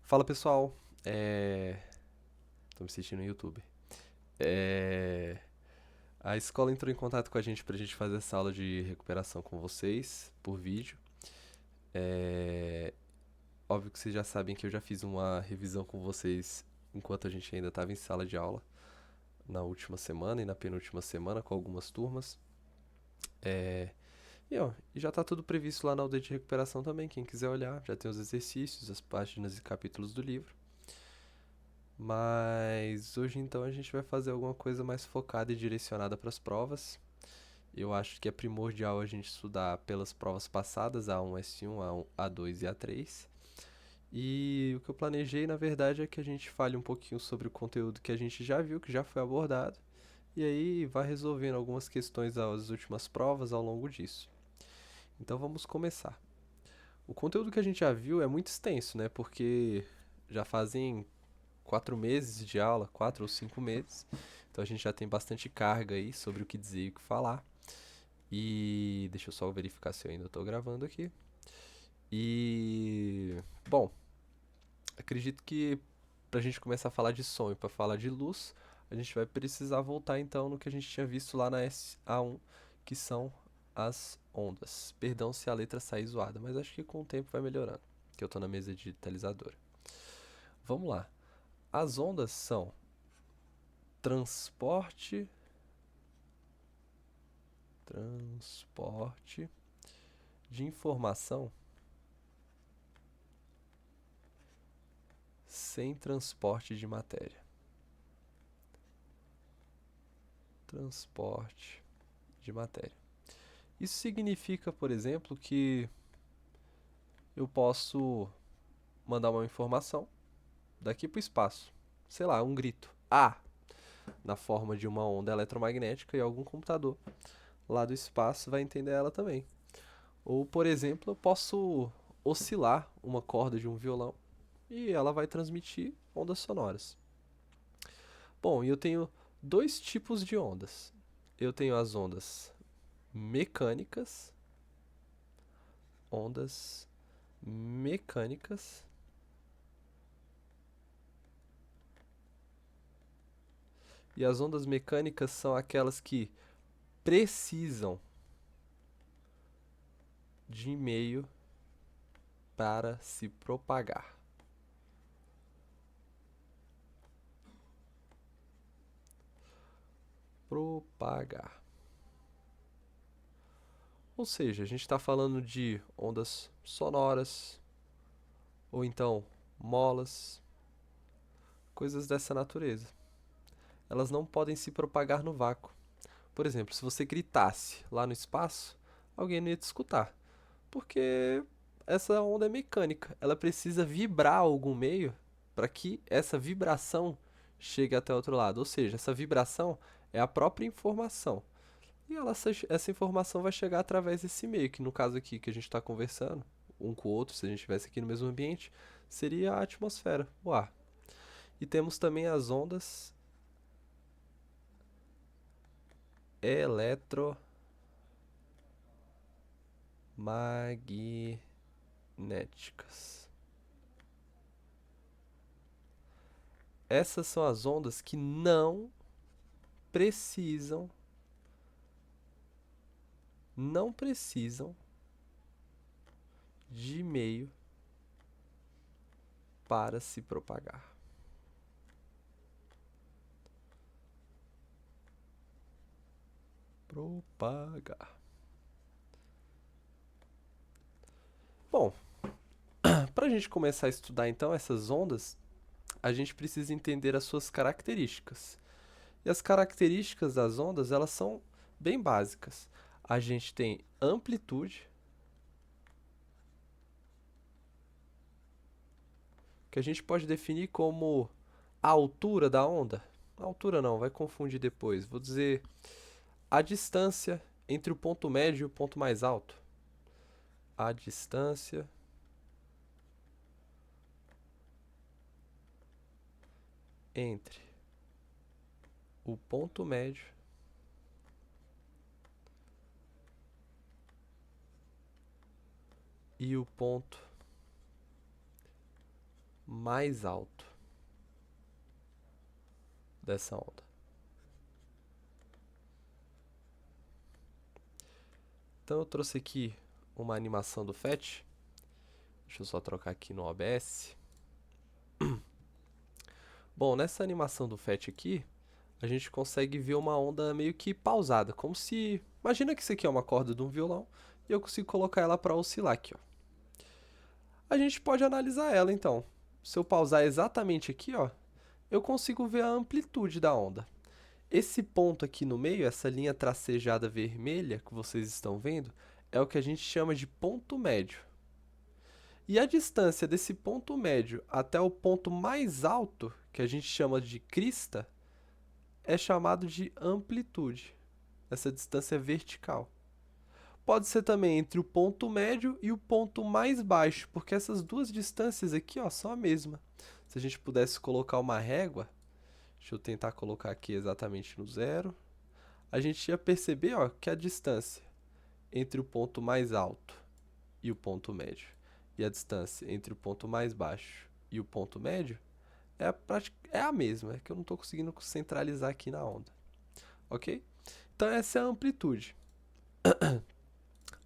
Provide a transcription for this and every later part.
Fala pessoal, tô me assistindo no YouTube. É, A escola entrou em contato com a gente pra gente fazer essa aula de recuperação com vocês por vídeo. É, Óbvio que vocês já sabem que eu já fiz uma revisão com vocês enquanto a gente ainda estava em sala de aula na última semana e na penúltima semana com algumas turmas. É, e já tá tudo previsto lá na aldeia de recuperação também, quem quiser olhar, já tem os exercícios, as páginas e capítulos do livro. Mas hoje então a gente vai fazer alguma coisa mais focada e direcionada para as provas. Eu acho que é primordial a gente estudar pelas provas passadas, A1, S1, A1, A2 e A3. E o que eu planejei, na verdade, é que a gente fale um pouquinho sobre o conteúdo que a gente já viu, que já foi abordado, e aí vai resolvendo algumas questões das últimas provas ao longo disso. Então vamos começar. O conteúdo que a gente já viu é muito extenso, né? Porque já fazem 4 meses de aula, 4 ou 5 meses. Então a gente já tem bastante carga aí sobre o que dizer e o que falar. E deixa eu só verificar se eu ainda estou gravando aqui. Bom, acredito que para a gente começar a falar de som e para falar de luz, a gente vai precisar voltar então no que a gente tinha visto lá na SA1, que são as ondas. Perdão se a letra sair zoada, mas acho que com o tempo vai melhorando, que eu estou na mesa digitalizadora. Vamos lá. As ondas são transporte de informação sem transporte de matéria. Transporte de matéria. Isso significa, por exemplo, que eu posso mandar uma informação daqui para o espaço. Sei lá, um grito. A! Na forma de uma onda eletromagnética e algum computador lá do espaço vai entender ela também. Ou, por exemplo, eu posso oscilar uma corda de um violão e ela vai transmitir ondas sonoras. Bom, e eu tenho dois tipos de ondas. Eu tenho as ondas mecânicas, ondas mecânicas, e as ondas mecânicas são aquelas que precisam de meio para se propagar. Propagar. Ou seja, a gente está falando de ondas sonoras, ou então molas, coisas dessa natureza. Elas não podem se propagar no vácuo. Por exemplo, se você gritasse lá no espaço, alguém não ia te escutar, porque essa onda é mecânica. Ela precisa vibrar algum meio para que essa vibração chegue até o outro lado. Ou seja, essa vibração é a própria informação. E essa informação vai chegar através desse meio, que no caso aqui que a gente está conversando, um com o outro, se a gente estivesse aqui no mesmo ambiente, seria a atmosfera, o ar. E temos também as ondas eletromagnéticas. Essas são as ondas que precisam não precisam de meio para se propagar. Propagar. Bom, para a gente começar a estudar então essas ondas, a gente precisa entender as suas características. E as características das ondas, elas são bem básicas. A gente tem amplitude, que a gente pode definir como a altura da onda. A altura não, vai confundir depois. Vou dizer a distância entre o ponto médio e o ponto mais alto. A distância entre o ponto médio e o ponto mais alto dessa onda. Então eu trouxe aqui uma animação do FET. Deixa eu só trocar aqui no OBS. Bom, nessa animação do FET aqui, a gente consegue ver uma onda meio que pausada, como se... Imagina que isso aqui é uma corda de um violão e eu consigo colocar ela para oscilar aqui, ó. A gente pode analisar ela, então. Se eu pausar exatamente aqui, ó, eu consigo ver a amplitude da onda. Esse ponto aqui no meio, essa linha tracejada vermelha que vocês estão vendo, é o que a gente chama de ponto médio. E a distância desse ponto médio até o ponto mais alto, que a gente chama de crista, é chamado de amplitude. Essa distância é vertical. Pode ser também entre o ponto médio e o ponto mais baixo, porque essas duas distâncias aqui, ó, são a mesma. Se a gente pudesse colocar uma régua, deixa eu tentar colocar aqui exatamente no zero, a gente ia perceber, ó, que a distância entre o ponto mais alto e o ponto médio e a distância entre o ponto mais baixo e o ponto médio é a mesma, é que eu não estou conseguindo centralizar aqui na onda, ok? Então essa é a amplitude.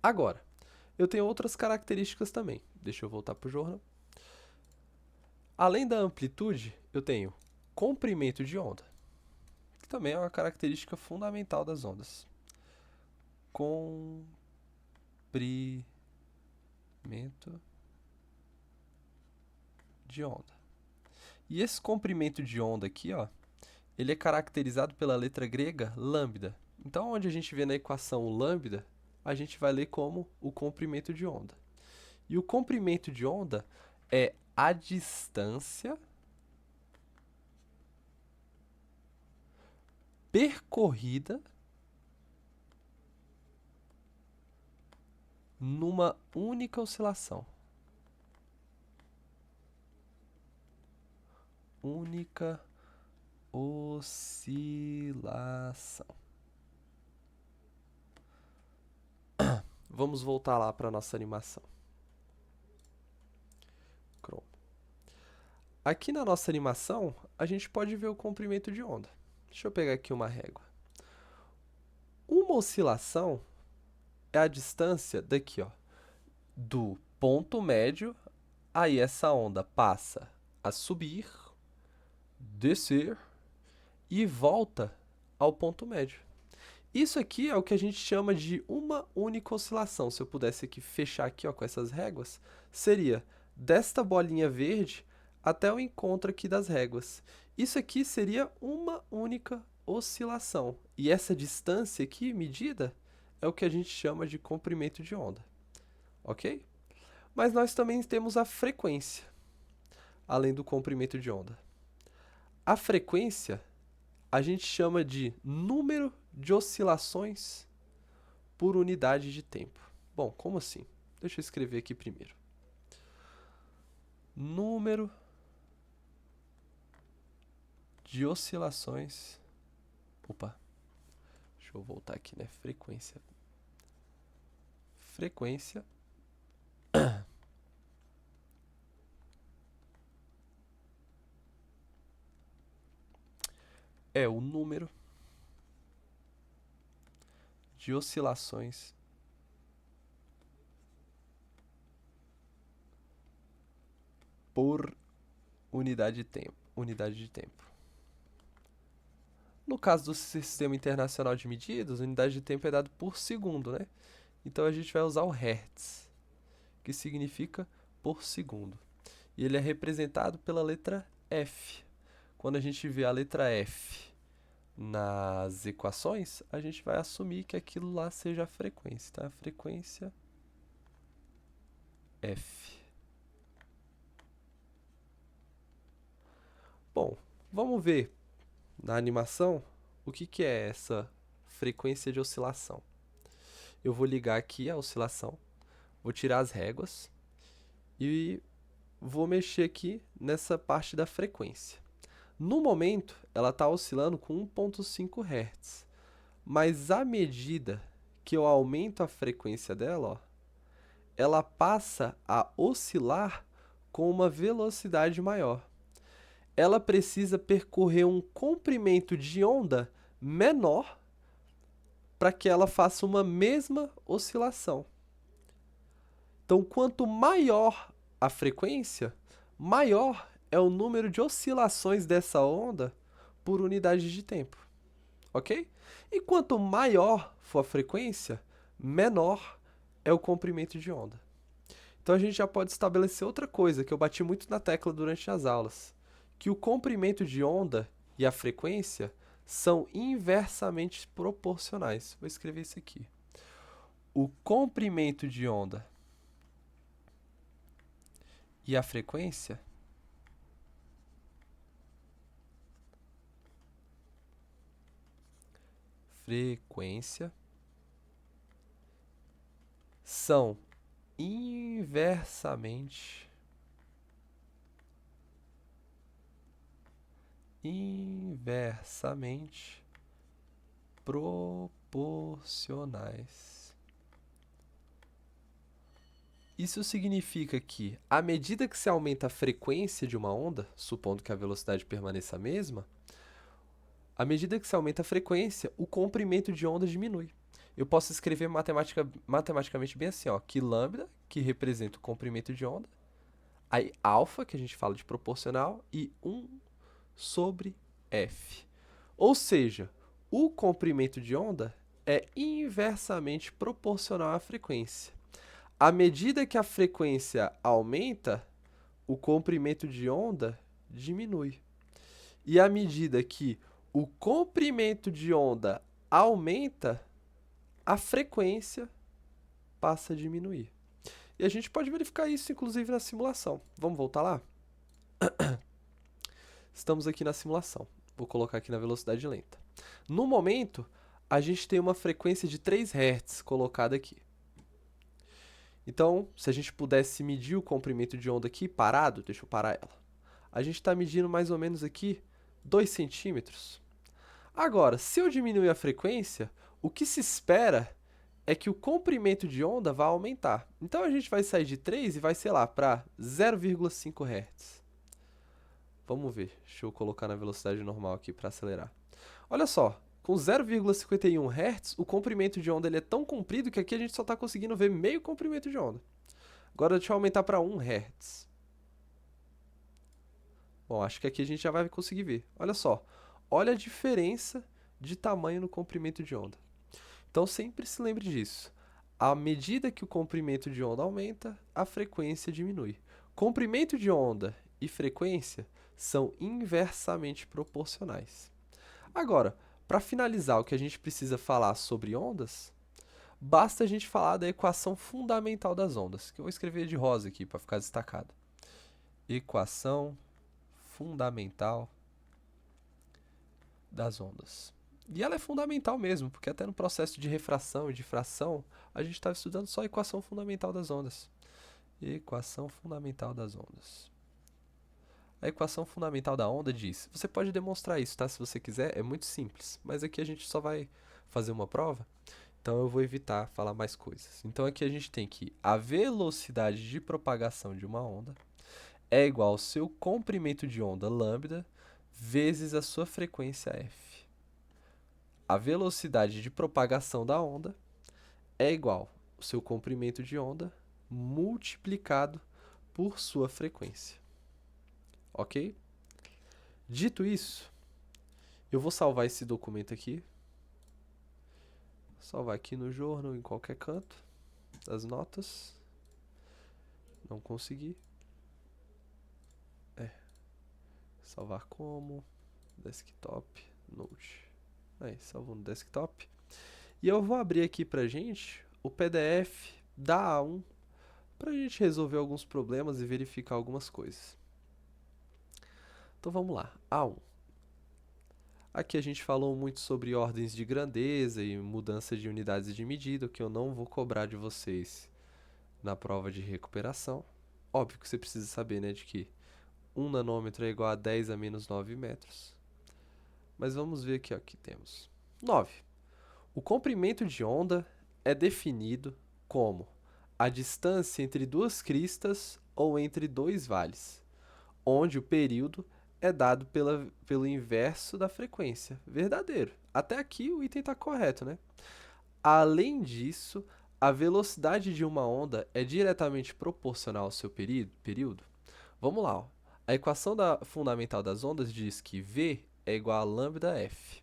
Agora, eu tenho outras características também. Deixa eu voltar para o jornal. Além da amplitude, eu tenho comprimento de onda, que também é uma característica fundamental das ondas. Comprimento de onda. E esse comprimento de onda aqui, ó, ele é caracterizado pela letra grega lambda. Então, onde a gente vê na equação o lambda, a gente vai ler como o comprimento de onda. E o comprimento de onda é a distância percorrida numa única oscilação. Única oscilação. Vamos voltar lá para a nossa animação. Chrome. Aqui na nossa animação, a gente pode ver o comprimento de onda. Deixa eu pegar aqui uma régua. Uma oscilação é a distância daqui, ó, do ponto médio, aí essa onda passa a subir, descer e volta ao ponto médio. Isso aqui é o que a gente chama de uma única oscilação. Se eu pudesse aqui fechar aqui, ó, com essas réguas, seria desta bolinha verde até o encontro aqui das réguas. Isso aqui seria uma única oscilação. E essa distância aqui, medida, é o que a gente chama de comprimento de onda. Ok? Mas nós também temos a frequência, além do comprimento de onda. A frequência a gente chama de número de oscilações por unidade de tempo. Bom, como assim? Deixa eu escrever aqui primeiro. Número de oscilações... Opa, deixa eu voltar aqui, né? Frequência. Frequência é o número de oscilações por unidade de tempo. No caso do Sistema Internacional de Medidas, a unidade de tempo é dado por segundo, né? Então a gente vai usar o Hertz, que significa por segundo. E ele é representado pela letra F. Quando a gente vê a letra F nas equações, a gente vai assumir que aquilo lá seja a frequência, tá? A frequência F. Bom, vamos ver na animação o que é essa frequência de oscilação. Eu vou ligar aqui a oscilação, vou tirar as réguas e vou mexer aqui nessa parte da frequência. No momento, ela está oscilando com 1.5 Hz, mas à medida que eu aumento a frequência dela, ó, ela passa a oscilar com uma velocidade maior. Ela precisa percorrer um comprimento de onda menor para que ela faça uma mesma oscilação. Então, quanto maior a frequência, maior é o número de oscilações dessa onda por unidade de tempo, ok? E quanto maior for a frequência, menor é o comprimento de onda. Então a gente já pode estabelecer outra coisa que eu bati muito na tecla durante as aulas, que o comprimento de onda e a frequência são inversamente proporcionais. Vou escrever isso aqui. O comprimento de onda e a frequência são inversamente proporcionais. Isso significa que, à medida que se aumenta a frequência de uma onda, supondo que a velocidade permaneça a mesma, à medida que se aumenta a frequência, o comprimento de onda diminui. Eu posso escrever matematicamente bem assim, ó, que lambda, que representa o comprimento de onda, aí alfa, que a gente fala de proporcional, e 1 sobre f. Ou seja, o comprimento de onda é inversamente proporcional à frequência. À medida que a frequência aumenta, o comprimento de onda diminui. E à medida que o comprimento de onda aumenta, a frequência passa a diminuir. E a gente pode verificar isso, inclusive, na simulação. Vamos voltar lá? Estamos aqui na simulação. Vou colocar aqui na velocidade lenta. No momento, a gente tem uma frequência de 3 Hz colocada aqui. Então, se a gente pudesse medir o comprimento de onda aqui parado, deixa eu parar ela. A gente está medindo mais ou menos aqui 2 centímetros. Agora, se eu diminuir a frequência, o que se espera é que o comprimento de onda vai aumentar. Então a gente vai sair de 3 e vai, sei lá, para 0,5 Hz. Vamos ver, deixa eu colocar na velocidade normal aqui para acelerar. Olha só, com 0,51 Hz, o comprimento de onda ele é tão comprido que aqui a gente só está conseguindo ver meio comprimento de onda. Agora deixa eu aumentar para 1 Hz. Bom, acho que aqui a gente já vai conseguir ver. Olha só, olha a diferença de tamanho no comprimento de onda. Então sempre se lembre disso. À medida que o comprimento de onda aumenta, a frequência diminui. Comprimento de onda e frequência são inversamente proporcionais. Agora, para finalizar o que a gente precisa falar sobre ondas, basta a gente falar da equação fundamental das ondas, que eu vou escrever de rosa aqui para ficar destacado. Equação fundamental das ondas. E ela é fundamental mesmo, porque até no processo de refração e difração, a gente estava estudando só a equação fundamental das ondas. Equação fundamental das ondas. A equação fundamental da onda diz, você pode demonstrar isso, tá? Se você quiser, é muito simples, mas aqui a gente só vai fazer uma prova, então eu vou evitar falar mais coisas. Então aqui a gente tem que a velocidade de propagação de uma onda é igual ao seu comprimento de onda lambda vezes a sua frequência f. A velocidade de propagação da onda é igual ao seu comprimento de onda multiplicado por sua frequência. Ok? Dito isso, eu vou salvar esse documento aqui. Salvar aqui no Journal, em qualquer canto das notas. Não consegui. Salvar como desktop, note. Aí, salvou no desktop. E eu vou abrir aqui pra gente o PDF da A1 pra gente resolver alguns problemas e verificar algumas coisas. Então vamos lá, A1. Aqui a gente falou muito sobre ordens de grandeza e mudança de unidades de medida, que eu não vou cobrar de vocês na prova de recuperação. Óbvio que você precisa saber, né, de que 1 nanômetro é igual a 10 a menos 9 metros. Mas vamos ver aqui, ó, que temos 9. O comprimento de onda é definido como a distância entre duas cristas ou entre dois vales, onde o período é dado pelo inverso da frequência. Verdadeiro. Até aqui o item está correto, né? Além disso, a velocidade de uma onda é diretamente proporcional ao seu período. Vamos lá. Ó. A equação fundamental das ondas diz que V é igual a lambda F.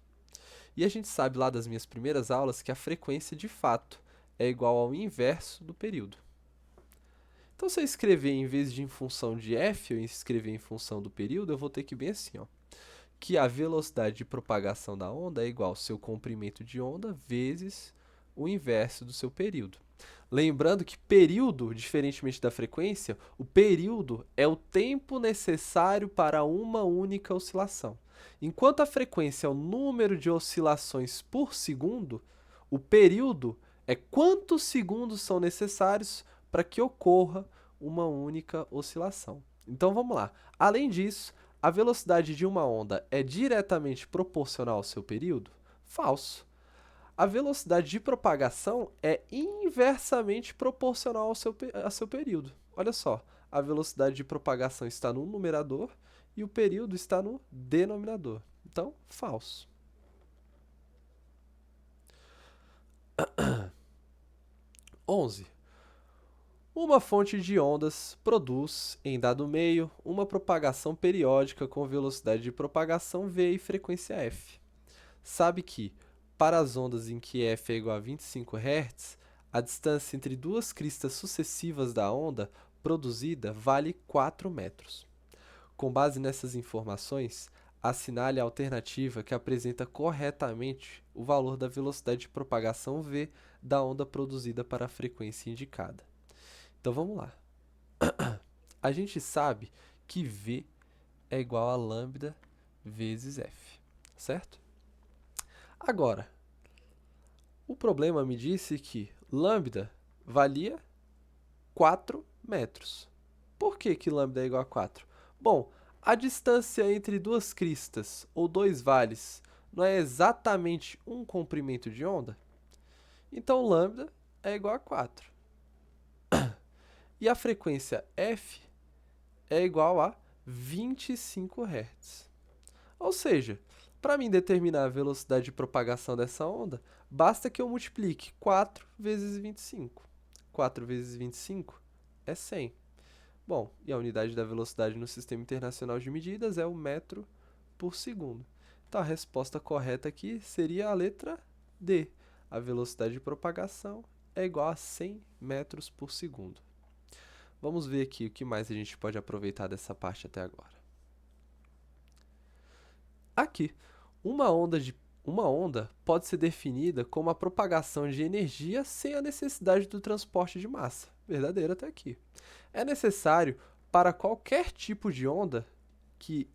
E a gente sabe lá das minhas primeiras aulas que a frequência, de fato, é igual ao inverso do período. Então, se eu escrever em vez de em função de f, eu escrever em função do período, eu vou ter que ir bem assim, ó, que a velocidade de propagação da onda é igual ao seu comprimento de onda vezes o inverso do seu período. Lembrando que período, diferentemente da frequência, o período é o tempo necessário para uma única oscilação. Enquanto a frequência é o número de oscilações por segundo, o período é quantos segundos são necessários para que ocorra uma única oscilação. Então vamos lá. Além disso, a velocidade de uma onda é diretamente proporcional ao seu período? Falso. A velocidade de propagação é inversamente proporcional ao seu período. Olha só, a velocidade de propagação está no numerador e o período está no denominador. Então, falso. 11. Uma fonte de ondas produz, em dado meio, uma propagação periódica com velocidade de propagação v e frequência f. Sabe que, para as ondas em que f é igual a 25 Hz, a distância entre duas cristas sucessivas da onda produzida vale 4 metros. Com base nessas informações, assinale a alternativa que apresenta corretamente o valor da velocidade de propagação v da onda produzida para a frequência indicada. Então vamos lá. A gente sabe que v é igual a lambda vezes f, certo? Agora, o problema me disse que lambda valia 4 metros. Por que lambda é igual a 4? Bom, a distância entre duas cristas ou dois vales não é exatamente um comprimento de onda? Então, lambda é igual a 4. E a frequência f é igual a 25 Hz. Ou seja, para mim determinar a velocidade de propagação dessa onda, basta que eu multiplique 4 vezes 25. 4 vezes 25 é 100. Bom, e a unidade da velocidade no Sistema Internacional de Medidas é o metro por segundo. Então, a resposta correta aqui seria a letra D. A velocidade de propagação é igual a 100 metros por segundo. Vamos ver aqui o que mais a gente pode aproveitar dessa parte até agora. Aqui, uma onda pode ser definida como a propagação de energia sem a necessidade do transporte de massa. Verdadeiro até aqui. É necessário para qualquer tipo de onda que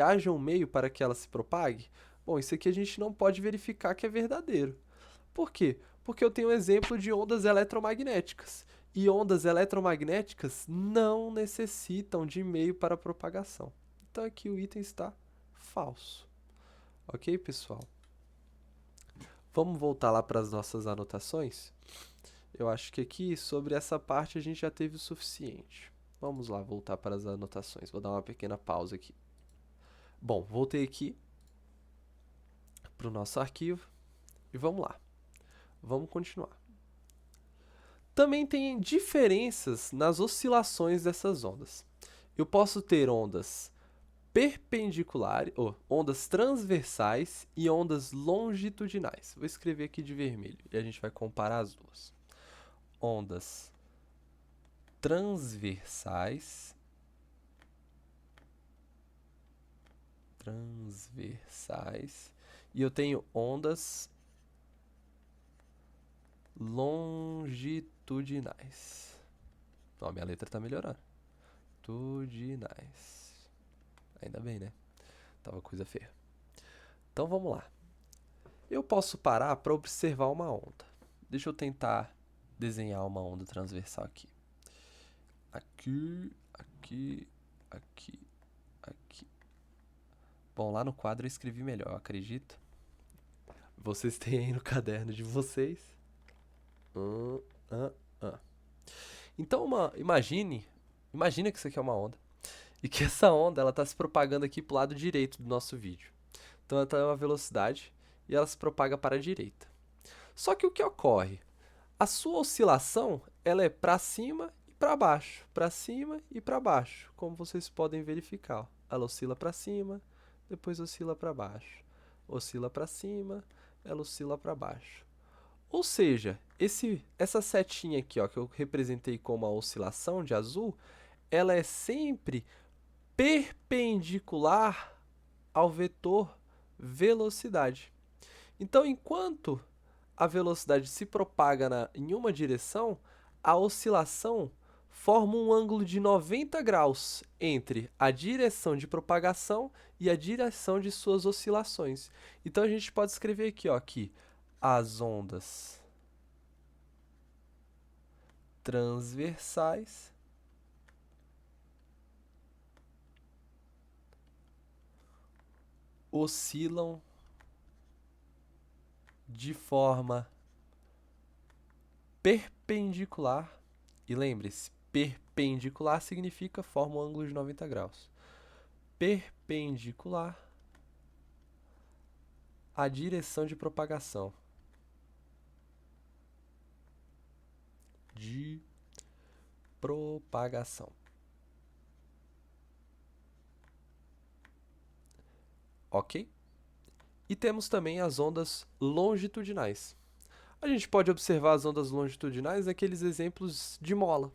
haja um meio para que ela se propague? Bom, isso aqui a gente não pode verificar que é verdadeiro. Por quê? Porque eu tenho um exemplo de ondas eletromagnéticas. E ondas eletromagnéticas não necessitam de meio para propagação. Então aqui o item está falso. Ok, pessoal? Vamos voltar lá para as nossas anotações? Eu acho que aqui, sobre essa parte, a gente já teve o suficiente. Vamos lá, voltar para as anotações. Vou dar uma pequena pausa aqui. Bom, voltei aqui para o nosso arquivo e vamos lá. Vamos continuar. Também tem diferenças nas oscilações dessas ondas. Eu posso ter ondas perpendiculares, ou ondas transversais e ondas longitudinais. Vou escrever aqui de vermelho e a gente vai comparar as duas. Ondas transversais e eu tenho ondas longitudinais. Ó, minha letra tá melhorando. Longitudinais. Ainda bem, né? Tava coisa feia. Então vamos lá. Eu posso parar para observar uma onda. Deixa eu tentar desenhar uma onda transversal aqui. Aqui, aqui, aqui, aqui. Bom, lá no quadro eu escrevi melhor, eu acredito. Vocês têm aí no caderno de vocês. Então, imagina que isso aqui é uma onda e que essa onda ela está se propagando aqui para o lado direito do nosso vídeo. Então, ela está em uma velocidade e ela se propaga para a direita. Só que o que ocorre? A sua oscilação ela é para cima e para cima e para baixo, como vocês podem verificar. Ela oscila para cima, depois oscila para baixo, oscila para cima, ela oscila para baixo. Ou seja, essa setinha aqui, ó, que eu representei como a oscilação de azul, ela é sempre perpendicular ao vetor velocidade. Então, enquanto a velocidade se propaga em uma direção, a oscilação forma um ângulo de 90 graus entre a direção de propagação e a direção de suas oscilações. Então, a gente pode escrever aqui, ó, que as ondas transversais oscilam de forma perpendicular. E lembre-se, perpendicular significa forma um ângulo de 90 graus. Perpendicular à direção de propagação. De propagação. Ok? E temos também as ondas longitudinais. A gente pode observar as ondas longitudinais naqueles exemplos de mola.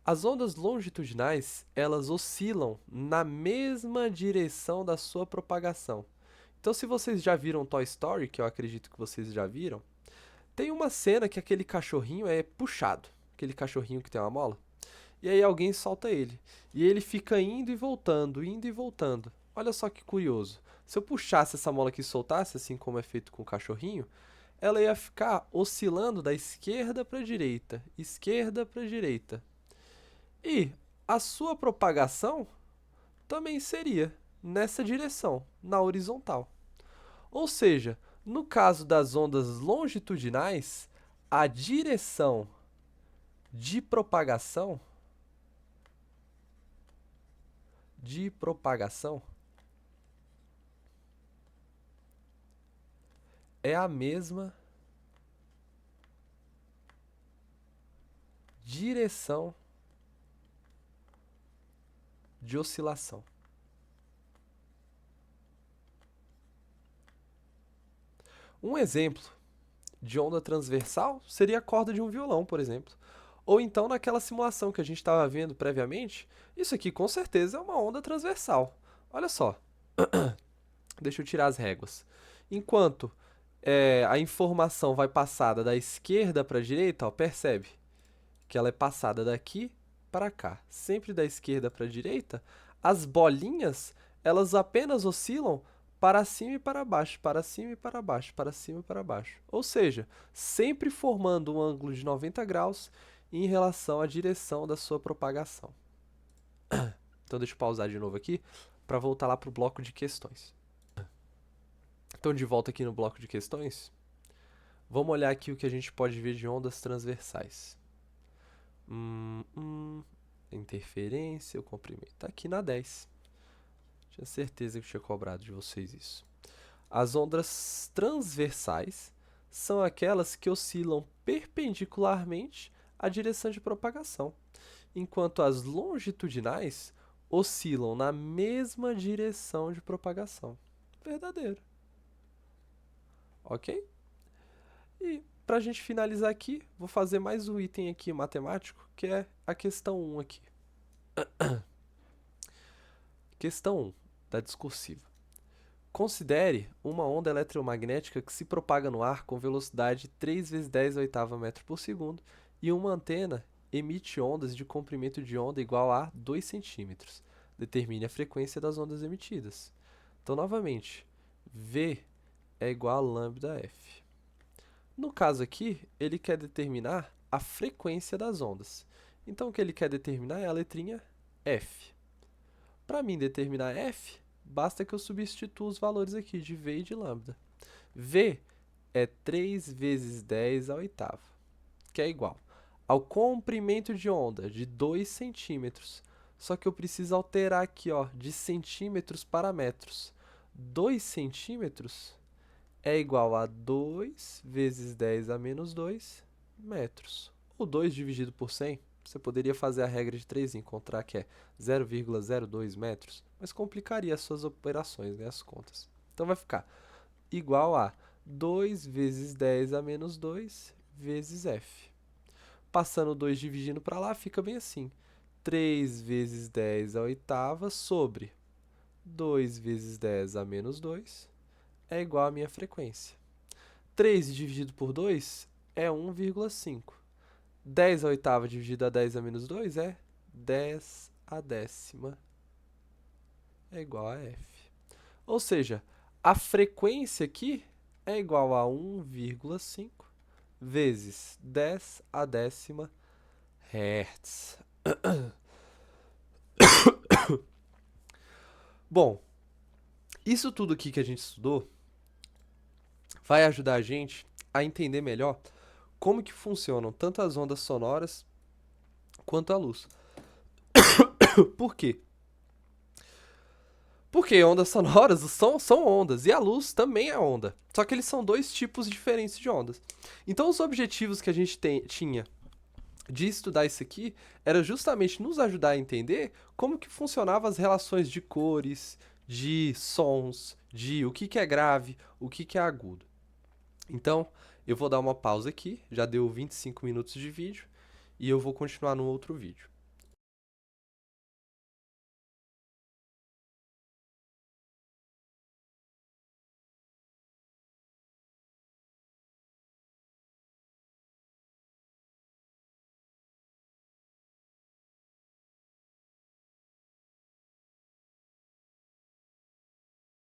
As ondas longitudinais, elas oscilam na mesma direção da sua propagação. Então, se vocês já viram Toy Story, que eu acredito que vocês já viram, tem uma cena que aquele cachorrinho é puxado, aquele cachorrinho que tem uma mola, e aí alguém solta ele, e ele fica indo e voltando, indo e voltando. Olha só que curioso. Se eu puxasse essa mola aqui e soltasse, assim como é feito com o cachorrinho, ela ia ficar oscilando da esquerda para a direita, esquerda para a direita. E a sua propagação também seria nessa direção, na horizontal. Ou seja, no caso das ondas longitudinais, a direção de propagação é a mesma direção de oscilação. Um exemplo de onda transversal seria a corda de um violão, por exemplo. Ou então naquela simulação que a gente estava vendo previamente, isso aqui com certeza é uma onda transversal. Olha só, deixa eu tirar as réguas. Enquanto a informação vai passada da esquerda para a direita, ó, percebe que ela é passada daqui para cá, sempre da esquerda para a direita, as bolinhas elas apenas oscilam para cima e para baixo, para cima e para baixo, para cima e para baixo. Ou seja, sempre formando um ângulo de 90 graus em relação à direção da sua propagação. Então deixa eu pausar de novo aqui para voltar lá para o bloco de questões. Então de volta aqui no bloco de questões, vamos olhar aqui o que a gente pode ver de ondas transversais. Interferência, o comprimento. Tá aqui na 10. Tinha certeza que eu tinha cobrado de vocês isso. As ondas transversais são aquelas que oscilam perpendicularmente à direção de propagação, enquanto as longitudinais oscilam na mesma direção de propagação. Verdadeiro. Ok? E para a gente finalizar aqui, vou fazer mais um item aqui matemático, que é a questão 1 aqui. Questão 1 da discursiva. Considere uma onda eletromagnética que se propaga no ar com velocidade 3 vezes 10 a oitava metro por segundo e uma antena emite ondas de comprimento de onda igual a 2 centímetros. Determine a frequência das ondas emitidas. Então, novamente, V é igual a lambda F. No caso aqui, ele quer determinar a frequência das ondas. Então, o que ele quer determinar é a letrinha F. Para mim determinar F, basta que eu substitua os valores aqui de V e de lambda. V é 3 vezes 10 à oitava, que é igual ao comprimento de onda de 2 centímetros. Só que eu preciso alterar aqui, ó, de centímetros para metros. 2 centímetros é igual a 2 vezes 10 a menos 2 metros. O 2 dividido por 100, você poderia fazer a regra de 3 e encontrar que é 0,02 metros, mas complicaria as suas operações, né, as contas. Então vai ficar igual a 2 vezes 10 a menos 2 vezes f. Passando 2 dividindo para lá, fica bem assim. 3 vezes 10 à oitava sobre 2 vezes 10 a menos 2 é igual à minha frequência. 3 dividido por 2 é 1,5. 10 à oitava dividido a 10 a menos 2 é 10 à décima é igual a f. Ou seja, a frequência aqui é igual a 1,5 vezes 10 à décima Hertz. Bom, isso tudo aqui que a gente estudou vai ajudar a gente a entender melhor como que funcionam tanto as ondas sonoras quanto a luz. Por quê? Porque ondas sonoras são ondas e a luz também é onda. Só que eles são dois tipos diferentes de ondas. Então os objetivos que a gente tinha de estudar isso aqui era justamente nos ajudar a entender como que funcionavam as relações de cores, de sons, de o que que é grave, o que que é agudo. Então, eu vou dar uma pausa aqui, já deu 25 minutos de vídeo, e eu vou continuar no outro vídeo.